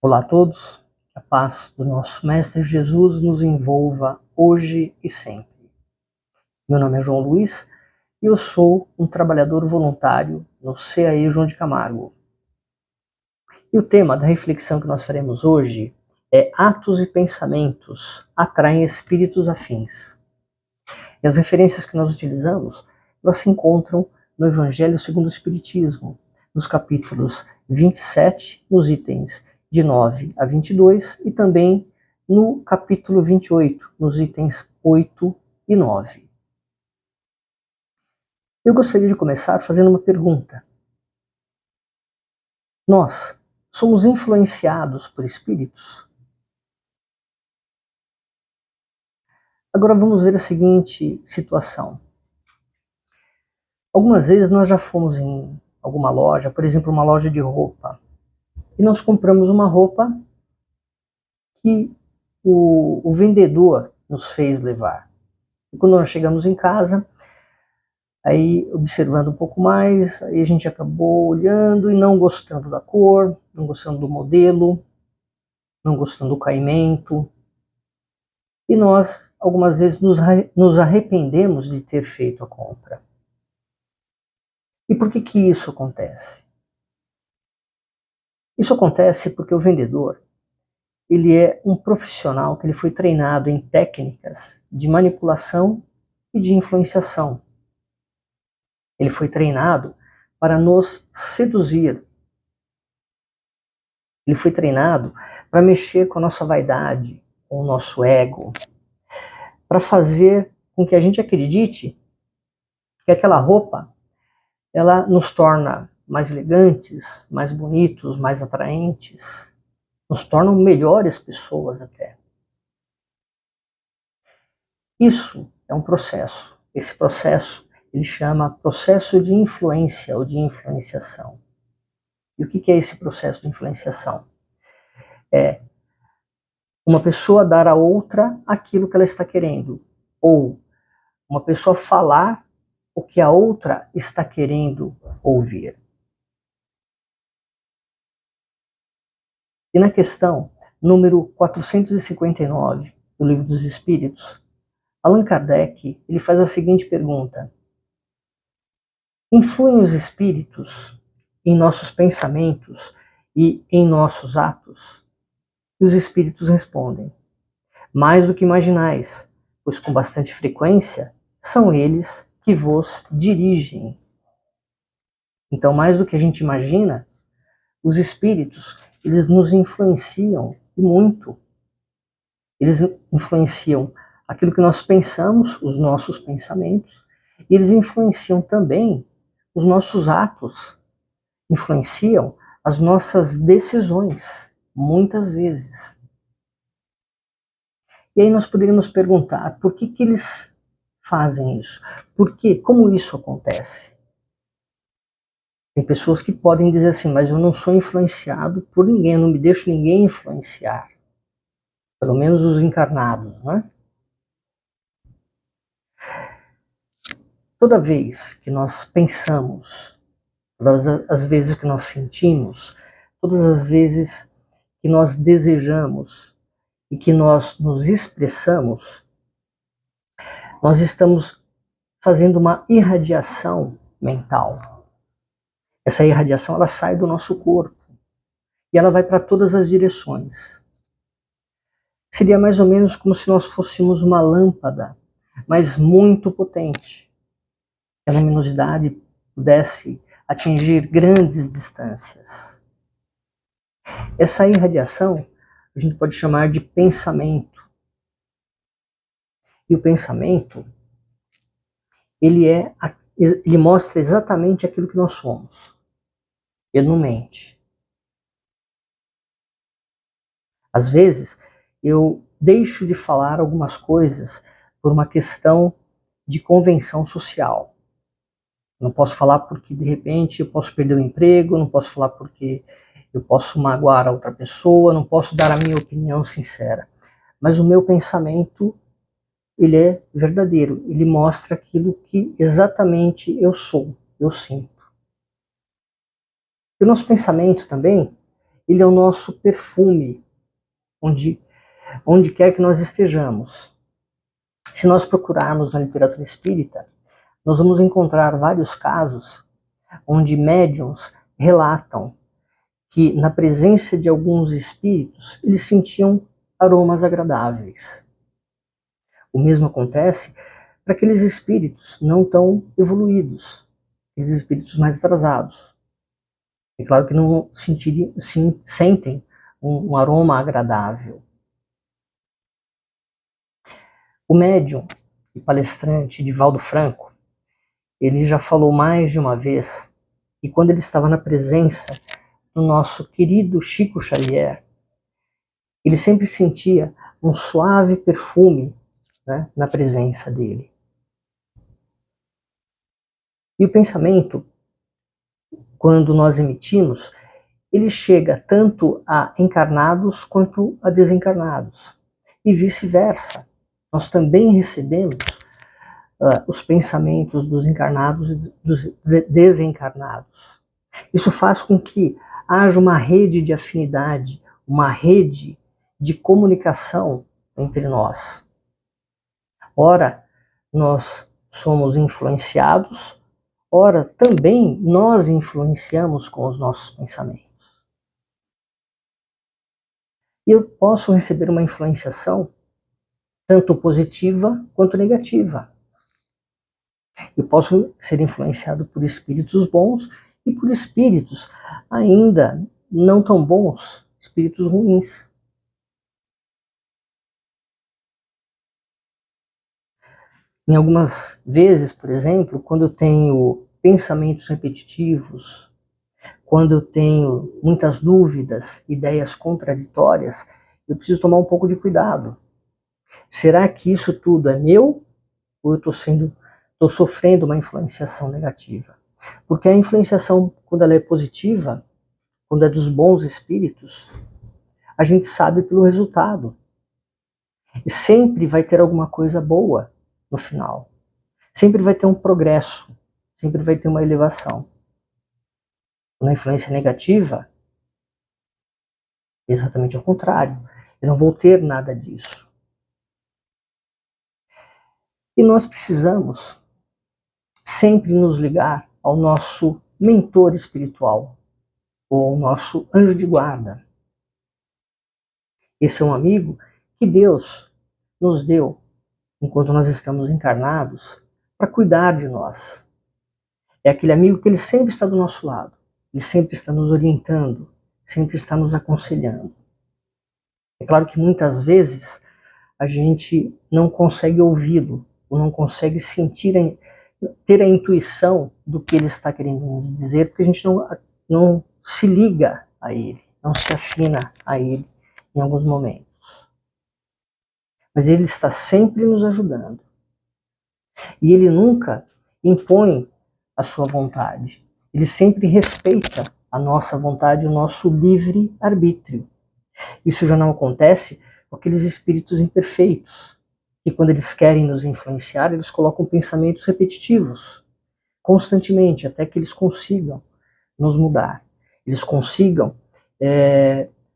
Olá a todos, que a paz do nosso Mestre Jesus nos envolva hoje e sempre. Meu nome é João Luiz e eu sou um trabalhador voluntário no CAE João de Camargo. E o tema da reflexão que nós faremos hoje é Atos e pensamentos atraem espíritos afins. E as referências que nós utilizamos, elas se encontram no Evangelho segundo o Espiritismo, nos capítulos 27, nos itens de 9 a 22, e também no capítulo 28, nos itens 8 e 9. Eu gostaria de começar fazendo uma pergunta. Nós somos influenciados por espíritos? Agora vamos ver a seguinte situação. Algumas vezes nós já fomos em alguma loja, por exemplo, uma loja de roupa, e nós compramos uma roupa que o vendedor nos fez levar. E quando nós chegamos em casa, aí observando um pouco mais, aí a gente acabou olhando e não gostando da cor, não gostando do modelo, não gostando do caimento. E nós, algumas vezes, nos arrependemos de ter feito a compra. E por que isso acontece? Isso acontece porque o vendedor, ele é um profissional que ele foi treinado em técnicas de manipulação e de influenciação. Ele foi treinado para nos seduzir. Ele foi treinado para mexer com a nossa vaidade, com o nosso ego, para fazer com que a gente acredite que aquela roupa ela nos torna mais elegantes, mais bonitos, mais atraentes, nos tornam melhores pessoas até. Isso é um processo. Esse processo ele chama processo de influência ou de influenciação. E o que é esse processo de influenciação? É uma pessoa dar a outra aquilo que ela está querendo, ou uma pessoa falar o que a outra está querendo ouvir. E na questão número 459 do Livro dos Espíritos, Allan Kardec ele faz a seguinte pergunta: influem os espíritos em nossos pensamentos e em nossos atos? E os espíritos respondem: mais do que imaginais, pois com bastante frequência são eles que vos dirigem. Então, mais do que a gente imagina, os espíritos, eles nos influenciam e muito. Eles influenciam aquilo que nós pensamos, os nossos pensamentos, e eles influenciam também os nossos atos, influenciam as nossas decisões, muitas vezes. E aí nós poderíamos perguntar, por que eles fazem isso? Por quê? Como isso acontece? Tem pessoas que podem dizer assim, mas eu não sou influenciado por ninguém, eu não me deixo ninguém influenciar. Pelo menos os encarnados, né? Toda vez que nós pensamos, todas as vezes que nós sentimos, todas as vezes que nós desejamos e que nós nos expressamos, nós estamos fazendo uma irradiação mental. Essa irradiação ela sai do nosso corpo e ela vai para todas as direções. Seria mais ou menos como se nós fôssemos uma lâmpada, mas muito potente. A luminosidade pudesse atingir grandes distâncias. Essa irradiação a gente pode chamar de pensamento. E o pensamento, ele mostra exatamente aquilo que nós somos. Ele não mente. Às vezes, eu deixo de falar algumas coisas por uma questão de convenção social. Não posso falar porque, de repente, eu posso perder o emprego, não posso falar porque eu posso magoar a outra pessoa, não posso dar a minha opinião sincera. Mas o meu pensamento, ele é verdadeiro, ele mostra aquilo que exatamente eu sou, eu sinto. E o nosso pensamento também, ele é o nosso perfume, onde quer que nós estejamos. Se nós procurarmos na literatura espírita, nós vamos encontrar vários casos onde médiuns relatam que na presença de alguns espíritos eles sentiam aromas agradáveis. O mesmo acontece para aqueles espíritos não tão evoluídos, aqueles espíritos mais atrasados. É claro que não sentem um aroma agradável. O médium e palestrante Divaldo Franco, ele já falou mais de uma vez que quando ele estava na presença do nosso querido Chico Xavier, ele sempre sentia um suave perfume, né, na presença dele. E o pensamento, quando nós emitimos, ele chega tanto a encarnados quanto a desencarnados. E vice-versa. Nós também recebemos os pensamentos dos encarnados e dos desencarnados. Isso faz com que haja uma rede de afinidade, uma rede de comunicação entre nós. Ora, nós somos influenciados, ora, também nós influenciamos com os nossos pensamentos. E eu posso receber uma influenciação tanto positiva quanto negativa. Eu posso ser influenciado por espíritos bons e por espíritos ainda não tão bons, espíritos ruins. Em algumas vezes, por exemplo, quando eu tenho pensamentos repetitivos, quando eu tenho muitas dúvidas, ideias contraditórias, eu preciso tomar um pouco de cuidado. Será que isso tudo é meu ou eu estou sofrendo uma influenciação negativa? Porque a influenciação, quando ela é positiva, quando é dos bons espíritos, a gente sabe pelo resultado. E sempre vai ter alguma coisa boa no final. Sempre vai ter um progresso, sempre vai ter uma elevação. Na influência negativa, é exatamente ao contrário. Eu não vou ter nada disso. E nós precisamos sempre nos ligar ao nosso mentor espiritual, ou ao nosso anjo de guarda. Esse é um amigo que Deus nos deu enquanto nós estamos encarnados para cuidar de nós. É aquele amigo que ele sempre está do nosso lado, ele sempre está nos orientando, sempre está nos aconselhando. É claro que muitas vezes a gente não consegue ouvi-lo, ou não consegue ter a intuição do que ele está querendo nos dizer, porque a gente não se liga a ele, não se afina a ele em alguns momentos. Mas ele está sempre nos ajudando. E ele nunca impõe a sua vontade. Ele sempre respeita a nossa vontade, o nosso livre arbítrio. Isso já não acontece com aqueles espíritos imperfeitos, que quando eles querem nos influenciar, eles colocam pensamentos repetitivos, constantemente, até que eles consigam nos mudar, eles consigam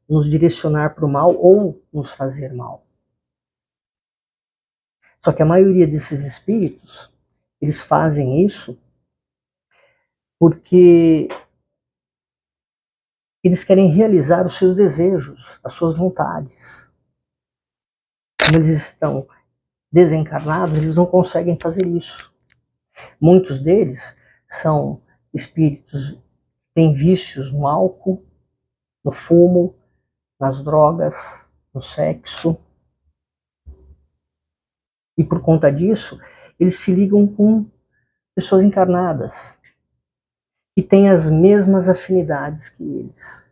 nos direcionar para o mal ou nos fazer mal. Só que a maioria desses espíritos, eles fazem isso porque eles querem realizar os seus desejos, as suas vontades. Como eles estão desencarnados, eles não conseguem fazer isso. Muitos deles são espíritos que têm vícios no álcool, no fumo, nas drogas, no sexo. E por conta disso, eles se ligam com pessoas encarnadas, que têm as mesmas afinidades que eles.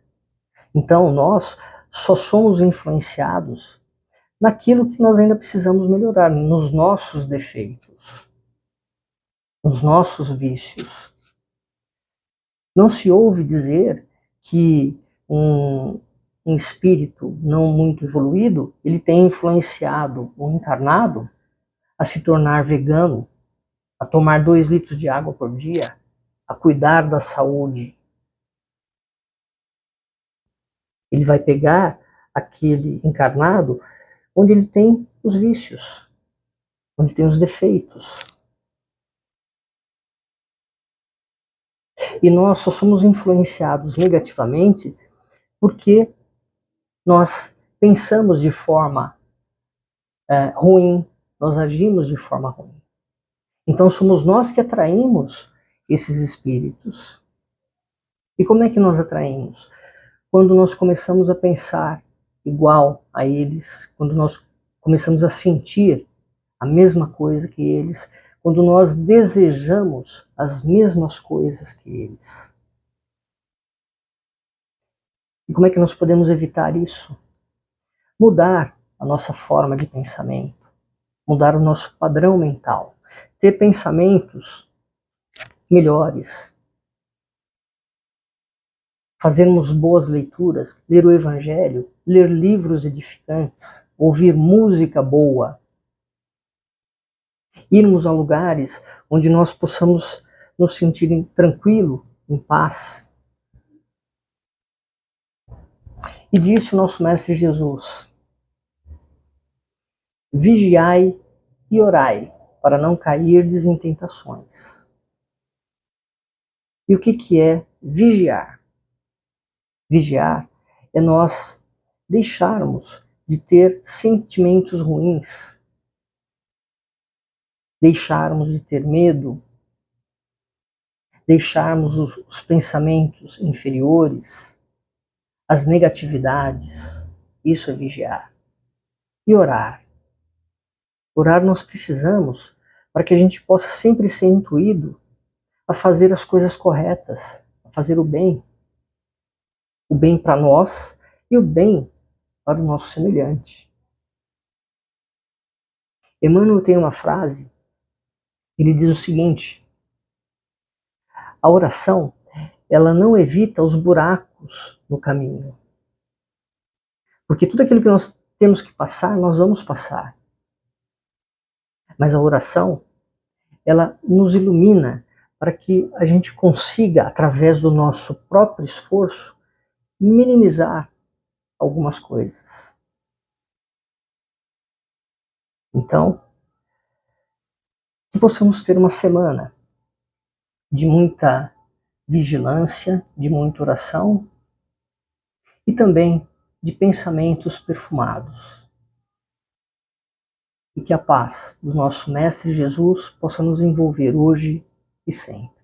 Então, nós só somos influenciados naquilo que nós ainda precisamos melhorar, nos nossos defeitos, nos nossos vícios. Não se ouve dizer que um espírito não muito evoluído, ele tem influenciado um encarnado a se tornar vegano, a tomar 2 litros de água por dia, a cuidar da saúde. Ele vai pegar aquele encarnado onde ele tem os vícios, onde tem os defeitos. E nós só somos influenciados negativamente porque nós pensamos de forma ruim, nós agimos de forma ruim. Então somos nós que atraímos esses espíritos. E como é que nós atraímos? Quando nós começamos a pensar igual a eles, quando nós começamos a sentir a mesma coisa que eles, quando nós desejamos as mesmas coisas que eles. E como é que nós podemos evitar isso? Mudar a nossa forma de pensamento, mudar o nosso padrão mental, ter pensamentos melhores, fazermos boas leituras, ler o Evangelho, ler livros edificantes, ouvir música boa, irmos a lugares onde nós possamos nos sentir tranquilo, em paz. E disse o nosso Mestre Jesus: vigiai e orai, para não cairdes em tentações. E o que é vigiar? Vigiar é nós deixarmos de ter sentimentos ruins, deixarmos de ter medo, deixarmos os pensamentos inferiores, as negatividades. Isso é vigiar. E orar. Orar nós precisamos para que a gente possa sempre ser intuído a fazer as coisas corretas, a fazer o bem para nós e o bem para o nosso semelhante. Emmanuel tem uma frase, ele diz o seguinte: a oração, ela não evita os buracos no caminho. Porque tudo aquilo que nós temos que passar, nós vamos passar. Mas a oração, ela nos ilumina para que a gente consiga, através do nosso próprio esforço, minimizar algumas coisas. Então, que possamos ter uma semana de muita vigilância, de muita oração e também de pensamentos perfumados. E que a paz do nosso Mestre Jesus possa nos envolver hoje e sempre.